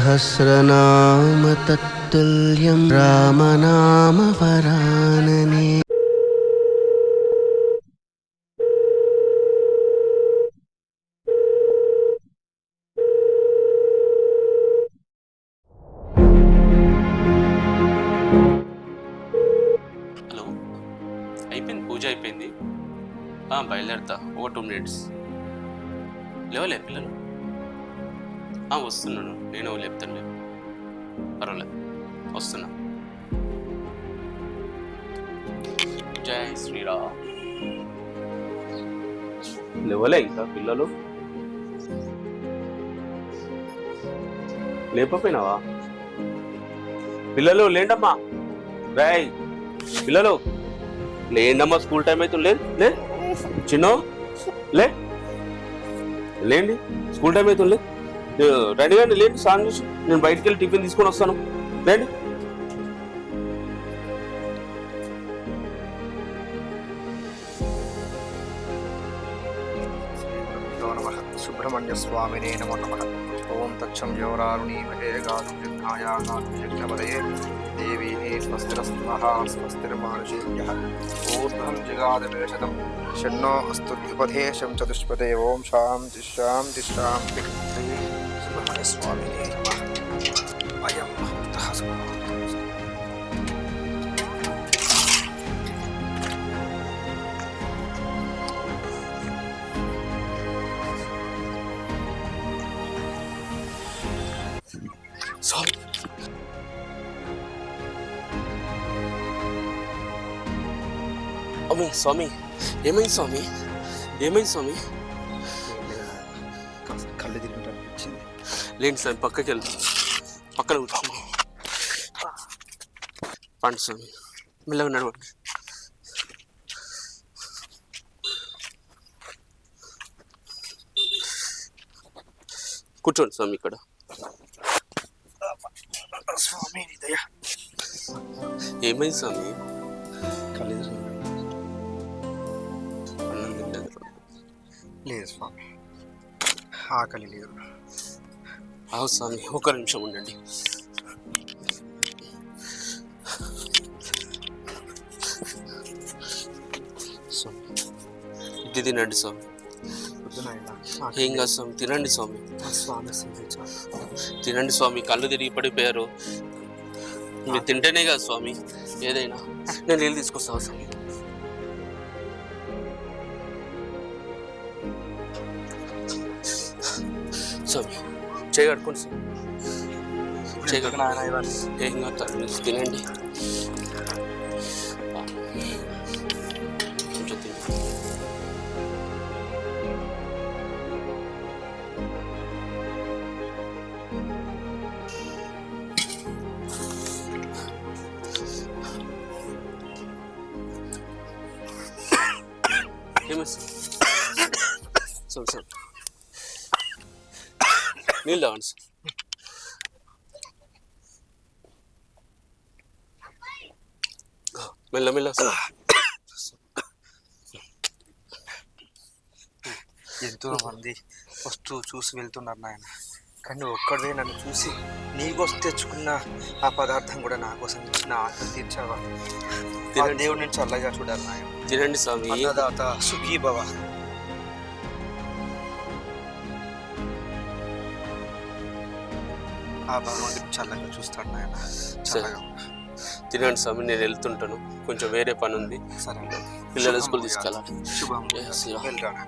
సహస్రనామ తత్తుల్యం రామనామ వరాననే. హలో, అయిపోయింది, పూజ అయిపోయింది. బయలుదేరుతా ఒక 2 minutes. లేవలే పిల్లలు? వస్తున్నాను, నేను లేపుతాను, లేవు పర్వాలేదు, వస్తున్నా. జై శ్రీరామ్. లేవలే ఇంకా పిల్లలు? లేపపోయినావా? పిల్లలు లేండమ్మా, రాయ్ పిల్లలు లేండమ్మా, స్కూల్ టైం అవుతుంది. లేదు లే చిన్నో, లేండి, స్కూల్ టైం అవుతుంది. రెడీ అండి, లేండి, స్నానం చేసి నేను బయటికి వెళ్ళి టిఫిన్ తీసుకొని వస్తాను. లేండి. సుబ్రహ్మణ్య స్వామినే నమో నమః. ఓం తచ్చం యోరారుణీమహే గాతుం యజ్ఞాయా గాతుం యజ్ఞపదయే దేవీ స్వస్తిరస్మః స్వస్తిర్మానుషేభ్యః. ఊర్ధ్వం జిగాదవేషతం షణ్ణో అస్తు ద్విపదేశం చతుష్పదే. ఓం శాంతి శాంతి శాంతి. సుబ్రహ్మణ్య స్వామినే నమః. అయం ముహూర్తః స్వామి. అమ్మే స్వామి, ఏమైంది స్వామి? ఏమైంది స్వామి? కళ్ళు తిరిగినట్టు అనిపించింది. లేండి స్వామి, పక్కకి వెళ్తాం, పక్కన కూర్చోండి. పండి స్వామి, మెల్లగా నడవండి. కూర్చోండి స్వామి ఇక్కడ. స్వామి దయ. ఏమైంది స్వామి? కళ్ళు అన్నం తినలేదు? లేదు స్వామి, ఆకలి లేదు. స్వామి, ఒక నిమిషం ఉండండి. స్వామి, ఇది తినండి స్వామి. ఏం కాదు స్వామి, తినండి స్వామి. తినండి స్వామి, కళ్ళు తిరిగి పడిపోయారు. మీరు తింటేనే కదా స్వామి ఏదైనా. నేను నీళ్ళు తీసుకొస్తాను స్వామి. స్వామి చేయగడుకోండి స్వామి, ఏం కాదు, తినండి. కొంచెం తినండి. సార్ నీళ్ళు తాగండి సార్. మెల్లమెల్ల సార్. ఎంతో మంది వస్తూ చూసి వెళ్తున్నారు నాయన, కానీ ఒక్కడే నన్ను చూసి నీకోసం తెచ్చుకున్న ఆ పదార్థం కూడా నా కోసం ఇచ్చిన ఆకలి తీర్చావా? దేవుడు నేను చల్లగా చూడాలి నాయన. తినండి స్వామి. అన్నదాత సుఖీ భవ. ఆ భగవంతుడు చల్లగా చూస్తాడు నాయన. తినండి స్వామి, నేను వెళ్తుంటాను, కొంచెం వేరే పని ఉంది. సరే, పిల్లల స్కూల్ తీసుకెళ్ళాలి. శుభం. వెళ్ళరా.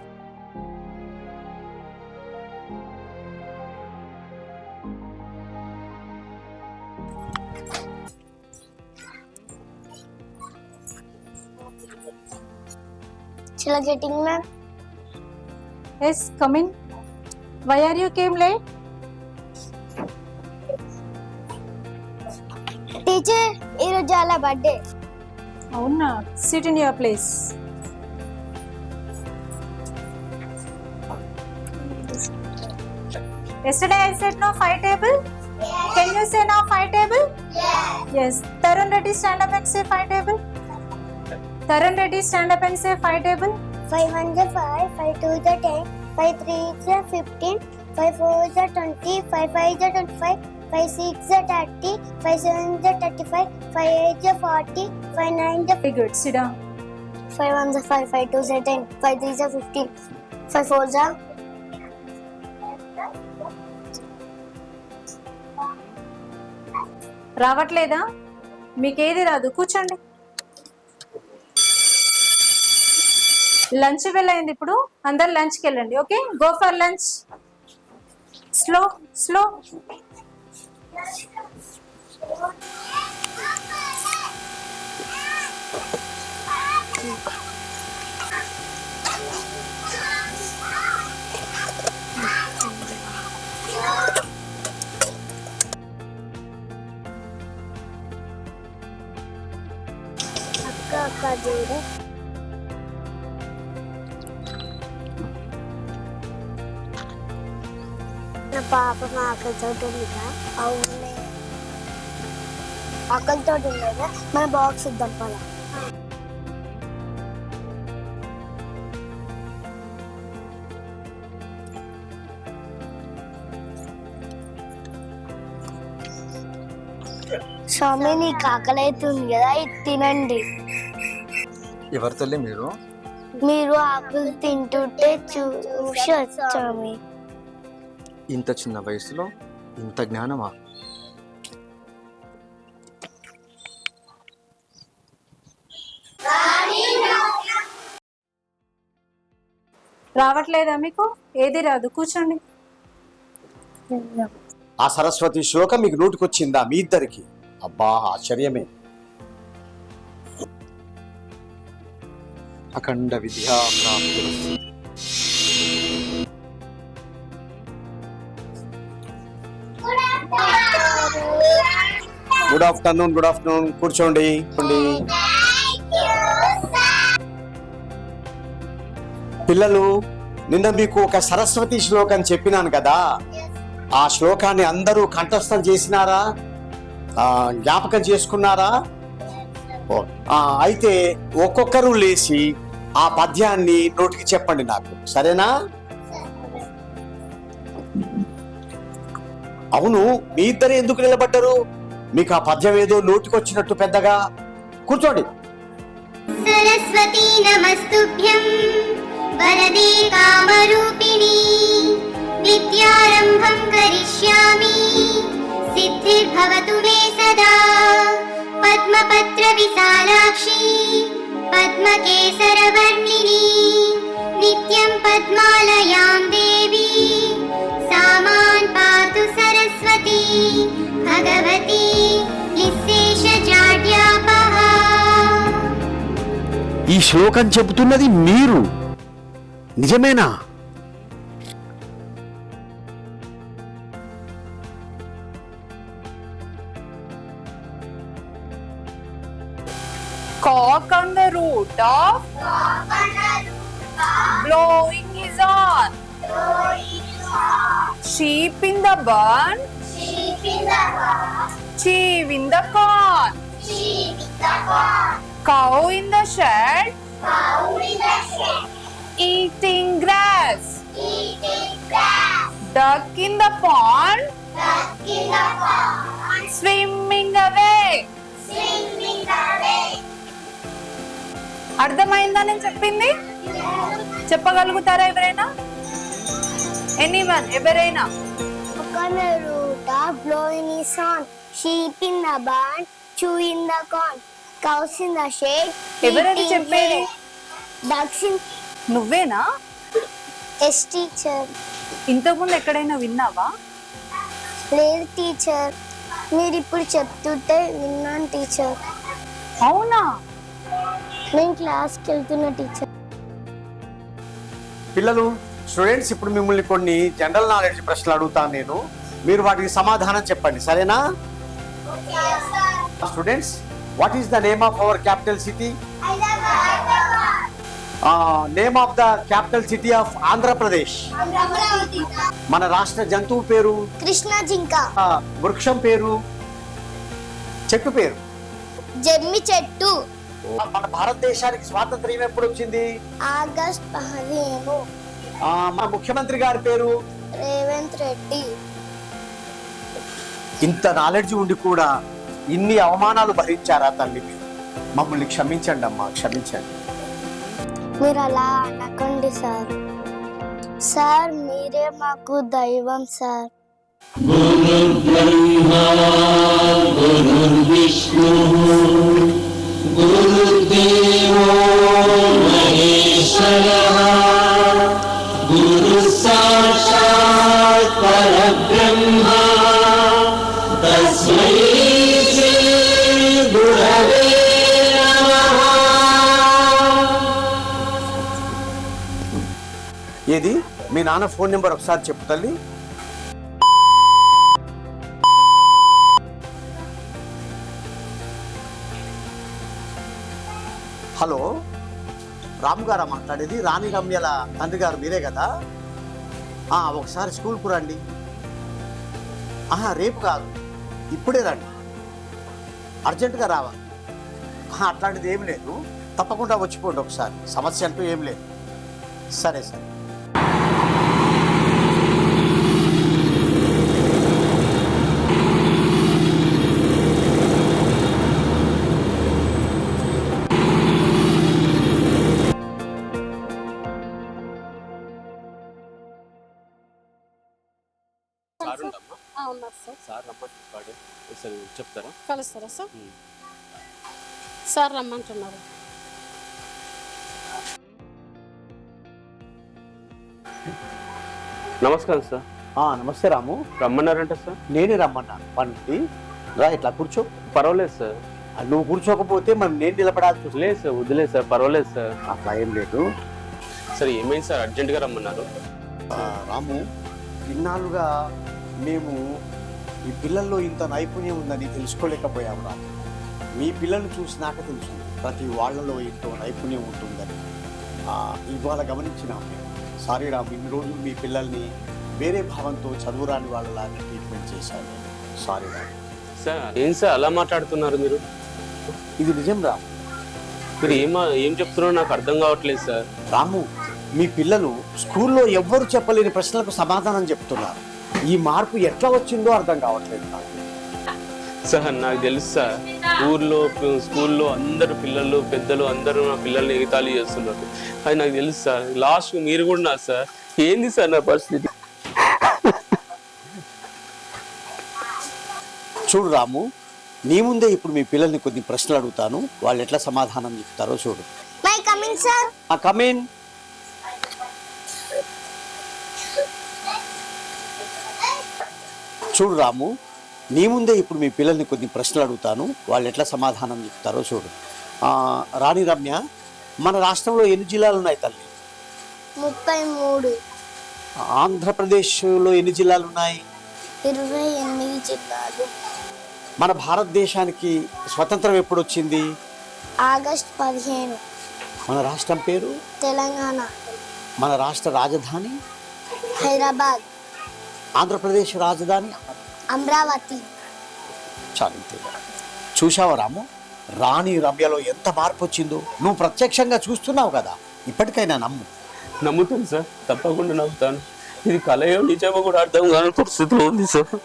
Shall I getting ma'am? Yes, come in. Why are you came late? Teacher, ఈరోజు అలా బర్త్డే. అవునా? Sit in your place. Yesterday I said no 5 table. Yeah. Can you say now 5 table? Yeah. Yes. Tarun Reddy, stand up and say 5 table. Tarun Reddy, stand up and say 5 table. 5 1 is 5, 5 2 is 10, 5 3 is 15, 5 4 is 20, 5 5 is 25, 5 6 30, 5 7 35, 5 8 40, 5 9 Very good. Sit down. 5 1 5, 5 2 10, 5 3 15, 5 4 రావట్లేదా? మీకేది రాదు, కూర్చోండి. Lunch bell అయింది, ఇప్పుడు అందరు లంచ్కి వెళ్ళండి. Okay, go for lunch. Slow slow. అక్క చూడు. నా పాప మా ఆకలితో ఉందా? అవునే, ఆకలితో ఉండేదా? మన బాక్స్ ఇద్దాం పద. స్వామి నీకు ఆకలి అవుతుంది కదా, ఇది తినండి. ఎవరి తల్లి మీరు? మీరు ఆకులు తింటుంటే చూసి వచ్చాము. ఇంత చిన్న వయసులో ఇంత జ్ఞానమా? రావట్లేదా మీకు? ఏది రాదు, కూర్చోండి. ఆ సరస్వతి శ్లోకం మీకు నోటికొచ్చిందా మీ ఇద్దరికి? అబ్బా ఆశ్చర్యమే. అఖండ విద్యా ప్రాప్తి. Good afternoon, good afternoon. కూర్చోండి. పిల్లలు, నిన్న మీకు ఒక సరస్వతి శ్లోకం చెప్పినాను కదా, ఆ శ్లోకాన్ని అందరూ కంఠస్థం చేసినారా? జ్ఞాపకం చేసుకున్నారా? అయితే ఒక్కొక్కరు లేచి ఆ పద్యాన్ని నోటికి చెప్పండి నాకు, సరేనా? అవును, మీ ఇద్దరు ఎందుకు నిలబడ్డారు? మీకు ఆ పద్యం ఏదో నోటికొచ్చినట్టు పెద్దగా. కూర్చోండి. సరస్వతీ నమస్తుభ్యం వరదే కామరూపిణి విద్యారంభం కరిష్యామి సిద్ధిర్భవతు మే సదా పద్మపత్ర విశాలాక్షి పద్మకేసరవర్ణిని నిత్యం పద్మాలయాం దేవి సామాన్ పాతు సరస్వతి భగవతి నిశ్శేషజాడ్యాపహ. ఈ శ్లోకం చెబుతున్నది మీరు, నిజమేనా? Cock on the root of blowing is on. Sheep in the barn, chief in the corn, cow in the shed, eating grass, duck in the pond, swimming away. అర్థమైందా నేను చెప్పింది? చెప్పగలుగుతారా ఎవరైనా? ఎనీవన్, ఎవరైనా? root of blowing is on, sheep in the barn, chew in the corn, cows in the shade, ఎవరది eating చెప్పేది? hay, ducks in. నువ్వేనా? Yes teacher. ఇంతకుముందు ఎక్కడైనా విన్నావా? లేదు టీచర్, మీరు ఇప్పుడు చెప్తుంటే విన్నాను టీచర్. అవునా? నేను క్లాస్కి వెళ్తున్నా టీచర్. పిల్లలు, స్టూడెంట్స్, ఇప్పుడు మిమ్మల్ని కొన్ని జనరల్ నాలెడ్జ్ ప్రశ్నలు అడుగుతాను నేను, మీరు వాటికి సమాధానం చెప్పండి, సరేనా? Students, what is the name of our capital city? Name of the capital city of Andhra Pradesh. మన రాష్ట్ర జంతువు పేరు? కృష్ణ జింక. వృక్షం పేరు? చెట్టు పేరు? జమ్మి చెట్టు. మన భారతదేశానికి స్వాతంత్ర్యం ఎప్పుడు వచ్చింది? ఆగస్ట్ 15. మన ముఖ్యమంత్రి గారి పేరు? రేవంత్ రెడ్డి. ఇంత నాలెడ్జ్ ఉండి కూడా ఇన్ని అవమానాలు భరించారా తల్లి మీరు? మమ్మల్ని క్షమించండి అమ్మా, క్షమించండి. మీరు అలా అనకండి సార్. సార్ మీరే మాకు దైవం సార్. ఏది మీ నాన్న ఫోన్ నెంబర్ ఒకసారి చెప్పు తల్లి. హలో, రాము గారా మాట్లాడేది? రాణి రమ్యల తండ్రి గారు మీరే కదా? ఒకసారి స్కూల్కు రండి. రేపు కాదు, ఇప్పుడే రండి, అర్జెంటుగా రావాలి. అట్లాంటిది ఏం లేదు, తప్పకుండా వచ్చిపోండి ఒకసారి, సమస్య అంటూ ఏం లేదు. సరే సరే. సార్ రమ్మంటున్నాడు, ఒకసారి చెప్తారా? కలుస్తారా సార్? సార్ రమ్మంటున్నారు. నమస్కారం సార్. నమస్తే రాము. రమ్మన్నారంట సార్? నేనే రమ్మన్నాను. పని రా, ఇట్లా కూర్చో. పర్వాలేదు సార్. నువ్వు కూర్చోకపోతే మనం నేను నిలబడాల్సి. లేదు సార్, వదిలేదు సార్, పర్వాలేదు సార్. అట్లా ఏం లేదు. సరే ఏమైంది సార్, అర్జెంటుగా రమ్మన్నారు? రాము, ఇన్నాళ్ళుగా మేము ఈ పిల్లల్లో ఇంత నైపుణ్యం ఉందని తెలుసుకోలేకపోయాము రాము. మీ పిల్లల్ని చూసినాక తెలుసు ప్రతి వాళ్ళలో ఎంతో నైపుణ్యం ఉంటుందని. ఇవాళ గమనించినాము మేము. సారీ రాము, ఇన్ని రోజులు మీ పిల్లల్ని వేరే భావంతో చదువురాని వాళ్ళలాగా ట్రీట్మెంట్ చేశాను. సారీ రాము. సార్ ఏం సార్ అలా మాట్లాడుతున్నారు మీరు? ఇది నిజం రాము. మీరు ఏం చెప్తున్నారో నాకు అర్థం కావట్లేదు సార్. రాము, మీ పిల్లలు స్కూల్లో ఎవ్వరు చెప్పలేని ప్రశ్నలకు సమాధానం చెప్తున్నారు. ఈ మార్పు ఎట్లా వచ్చిందో అర్థం కావట్లేదు నాకు. సార్ నాకు తెలుసు సార్, ఊర్లో స్కూల్లో అందరు పిల్లలు పెద్దలు అందరూ నా పిల్లల్ని ఎగతాళి చేస్తున్నారు. అది నాకు తెలుసు సార్. లాస్ట్ మీరు కూడా నా సార్. ఏంది సార్ నా పరిస్థితి? చూడు రాము, నీ ముందే ఇప్పుడు మీ పిల్లల్ని కొన్ని ప్రశ్నలు అడుగుతాను, వాళ్ళు ఎట్లా సమాధానం చెప్తారో చూడు. కమిన్. చూడు రాము, నీ ముందే ఇప్పుడు మీ పిల్లల్ని కొన్ని ప్రశ్నలు అడుగుతాను, వాళ్ళు ఎట్లా సమాధానం చెప్తారో చూడు. రాణి రమ్య, మన రాష్ట్రంలో ఎన్ని జిల్లాలు ఉన్నాయి తల్లి? 33. ఆంధ్రప్రదేశ్లో ఎన్ని జిల్లాలు ఉన్నాయి? 28 జిల్లాలు. మన భారతదేశానికి స్వతంత్రం ఎప్పుడు వచ్చింది? ఆగస్టు 15. మన రాష్ట్రం పేరు? తెలంగాణ. మన రాష్ట్ర రాజధాని? హైదరాబాద్. ఆంధ్రప్రదేశ్ రాజధాని? అమరావతి. చాలు. చూశావా రాము, రాణి రమ్యలో ఎంత మార్పు వచ్చిందో? నువ్వు ప్రత్యక్షంగా చూస్తున్నావు కదా, ఇప్పటికైనా నమ్ము. నమ్ముతాను సార్, తప్పకుండా నమ్ముతాను. ఇది కలయో నిజమో కూడా అర్థం కాని పరిస్థితిలో ఉంది సార్.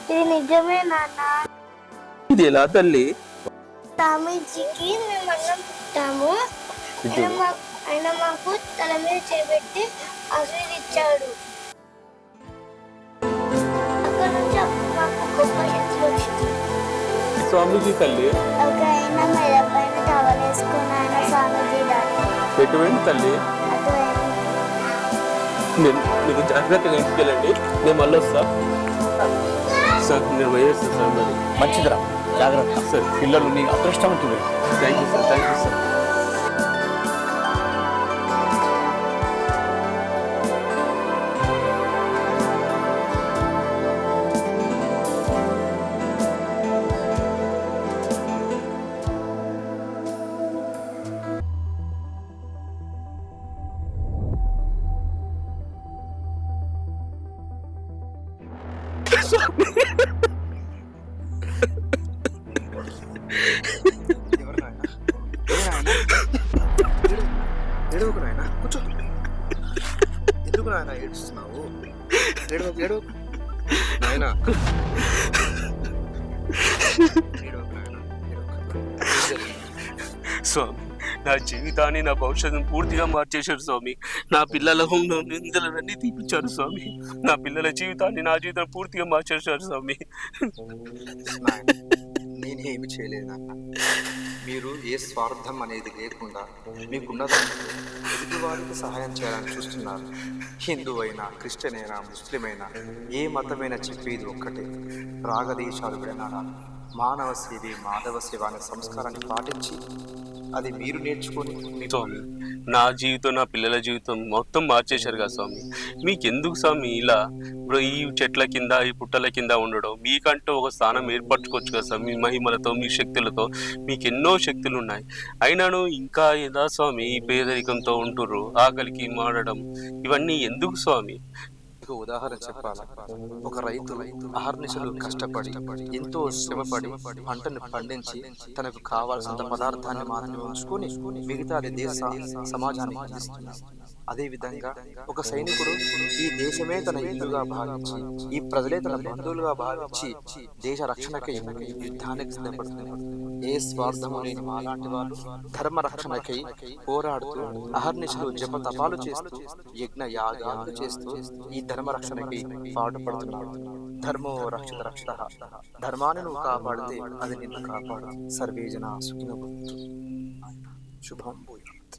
ఇది నిజమే నాన్న. ఇది ఎలా తల్లి? స్వామీజీకి మేము అన్నం పెట్టాము, ఆయన మాకు తల మీద చేపెట్టి ఆశీర్వదించాడు. అక్కడ నుంచి అప్పుడు మాకు గొప్ప శక్తులు వచ్చింది. స్వామీజీ తల్లి ఒక ఆయన మీద పైన టవల్ వేసుకుని ఆయన స్వామీజీ దాన్ని ఎటువంటి తల్లి? మీకు జాగ్రత్తగా ఇంటికెళ్ళండి, నేను మళ్ళీ వస్తా సార్. నేను వేయేస్తా సార్. మరి మంచిదిరా, జాగ్రత్త సార్. పిల్లలు నీ అదృష్టవంతులే. Thank you sir, thank you sir. ఏడవకు నాయనా, కూర్చో. ఎందుకు నాయన ఏడుస్తున్నావు? ఏడవకు. నాయనా ఏడవకు నాయనా, ఏడవకు. ఏం జరిగింది? స్వామి నా జీవితాన్ని నా భవిష్యత్తును పూర్తిగా మార్చేశారు స్వామి. నా పిల్లల నిందలన్నీ తీపించారు స్వామి. నా పిల్లల జీవితాన్ని నా జీవితాన్ని పూర్తిగా మార్చేశారు స్వామి. నాయనా, నేనేమి చేయలేదు నాన్న. మీరు ఏ స్వార్థం అనేది లేకుండా మీకున్నదాన్ని ఎదుటి వారికి సహాయం చేయాలని చూస్తున్నారు. హిందూ అయినా, క్రిస్టియన్ అయినా, ముస్లిం అయినా, ఏ మతమైనా చెప్పేది ఒక్కటే, రాగదేశాలు విడనాడాలి. మానవ సేవే మాధవ సేవ అనే సంస్కారాన్ని పాటించి అది మీరు నేర్చుకొని స్వామి నా జీవితం నా పిల్లల జీవితం మొత్తం మార్చేశారు కదా స్వామి. మీకెందుకు స్వామి ఇలా ఇప్పుడు ఈ చెట్ల కింద ఈ పుట్టల కింద ఉండడం? మీకంటూ ఒక స్థానం ఏర్పరచుకోవచ్చు కదా స్వామి. మీ మహిమలతో మీ శక్తులతో మీకు ఎన్నో శక్తులు ఉన్నాయి. అయినాను ఇంకా ఏదా స్వామి ఈ పేదరికంతో ఉంటుర్రు, ఆకలికి మారడం ఇవన్నీ ఎందుకు స్వామి? ఒక ఉదాహరణ చెప్పాలా? ఒక రైతు అహర్నిశలు కష్టపడి ఎంతో శ్రమపడి పంటను పండించి తనకు కావాల్సిన పదార్థాన్ని మాత్రమే ఉంచుకొని మిగతాది దేశ సమాజానికి అందిస్తున్నారు. అదే విధంగా ఒక సైనికుడు ఈ దేశమే తన ఇల్లుగా భావించి, ఈ ప్రజలే తన బంధువులుగా భావించి దేశ రక్షణకై యుద్ధానికి సిద్ధపడుతున్నారు. ఏ స్వార్థము లేని మాలాంటి వాళ్ళు ధర్మ రక్షణకై పోరాడుతూ అహర్నిశలు జప తపాలు చేస్తూ యజ్ఞ యాగాలు చేస్తూ ఈ ధర్మ రక్షణకి పాటుపడుతున్నారు. ధర్మో రక్షిత రక్షిత. ధర్మాన్ని నువ్వు కాపాడితే అది నిన్ను కాపాడు. సర్వే జనా సుఖినో భవంతు. శుభం భూయాత్.